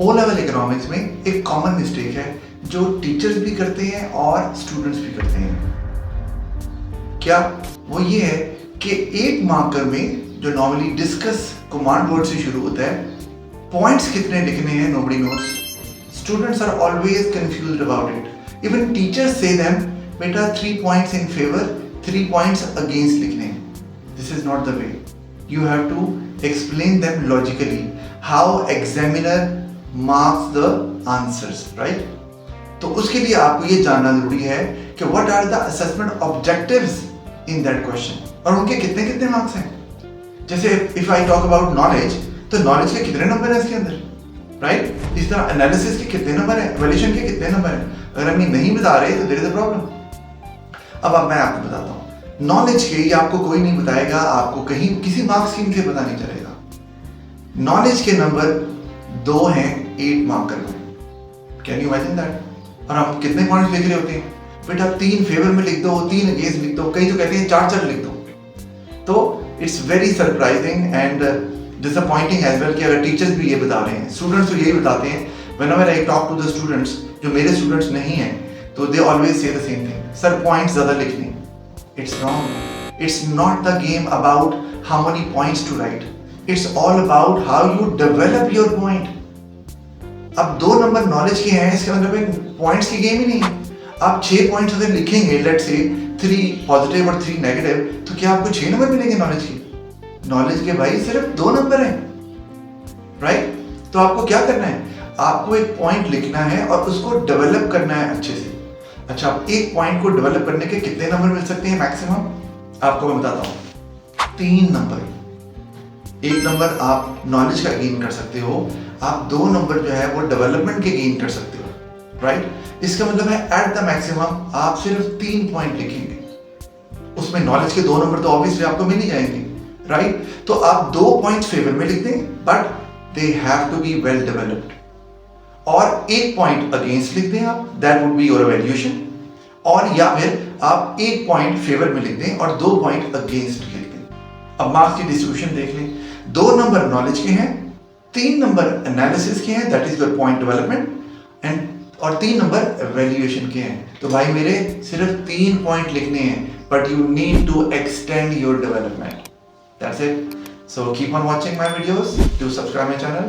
O level economics में एक common mistake है जो टीचर्स भी करते हैं और स्टूडेंट्स भी करते हैं। क्या वो ये है कि एक मार्कर में जो नॉर्मली डिस्कस कमांड वर्ड से शुरू होता है, पॉइंट्स कितने लिखने हैं nobody knows. Students are always confused about it. Even teachers say them बेटा 3 points in favour, 3 points against लिखने हैं। This is not the way. You have to explain them logically how examiner marks the answers, right? तो उसके लिए आपको ये जानना जरूरी है कि what are the assessment objectives in that question और उनके कितने कितने मार्क्स हैं। जैसे if I talk about knowledge, तो knowledge के कितने नंबर हैं इसके अंदर, right? इस तरह analysis के कितने नंबर हैं, evaluation के कितने नंबर हैं। अगर हम ये नहीं बता रहे तो there is a problem। अब मैं आपको बताता हूँ, नॉलेज के ये आपको कोई नहीं बताएगा, आपको कहीं किसी मार्क्स स्कीम से पता नहीं चलेगा। नॉलेज के नंबर 2 हैं 8 मार्कर में। Can you imagine that? और हम कितने पॉइंट्स लिख रहे होते हैं? बेटा 3 फेवर में लिख दो, 3 अगेंस्ट लिख दो, कई तो कहते हैं 4 लिख दो। तो it's very surprising and disappointing as well कि अगर टीचर्स भी ये बता रहे हैं, स्टूडेंट्स तो यही बताते हैं। Whenever I talk to the students जो मेरे स्टूडेंट्स नहीं हैं, तो they always say the same thing, sir points ज़्यादा लिखने। It's wrong. It's not the game about how many points to write. It's all about how you develop your point. अब 2 number knowledge के हैं, इसका मतलब पॉइंट्स की game ही नहीं है। आप 6 पॉइंट्स अगर लिखेंगे, लेट्स से 3 पॉजिटिव और 3 नेगेटिव, तो क्या आपको 6 नंबर मिलेंगे नॉलेज के? नॉलेज के भाई सिर्फ 2 नंबर हैं, राइट? तो आपको क्या करना है? आपको एक पॉइंट लिखना है और उसको डेवलप करना है अच्छे से। अच्छा, एक पॉइंट को डेवलप करने के कितने नंबर मिल सकते हैं मैक्सिमम? आपको मैं बताता हूँ, 3 नंबर। 1 नंबर आप नॉलेज का गेन कर सकते हो, आप 2 नंबर जो है वो डेवलपमेंट के गेन कर सकते हो, राइट? इसका मतलब है एट द मैक्सिमम आप सिर्फ 3 पॉइंट लिखेंगे, उसमें नॉलेज के 2 नंबर तो ऑब्वियसली आपको मिल ही जाएंगे, राइट? तो आप 2 पॉइंट्स फेवर में लिख दें, but they have to be well developed. और 1 पॉइंट अगेंस्ट लिख दें आप, that would be your valuation. और या फिर आप 1 पॉइंट फेवर में लिख दें और 2 पॉइंट अगेंस्ट लिख दें। अब मार्क्स की डिस्ट्रीब्यूशन देख लें, 2 नंबर नॉलेज के हैं, 3 नंबर एनालिसिस के हैं, that is your point development, and और 3 नंबर वैल्यूएशन के हैं। तो भाई मेरे सिर्फ 3 पॉइंट लिखने हैं, but you need to extend your development. That's it. So keep on watching my videos, do subscribe my channel.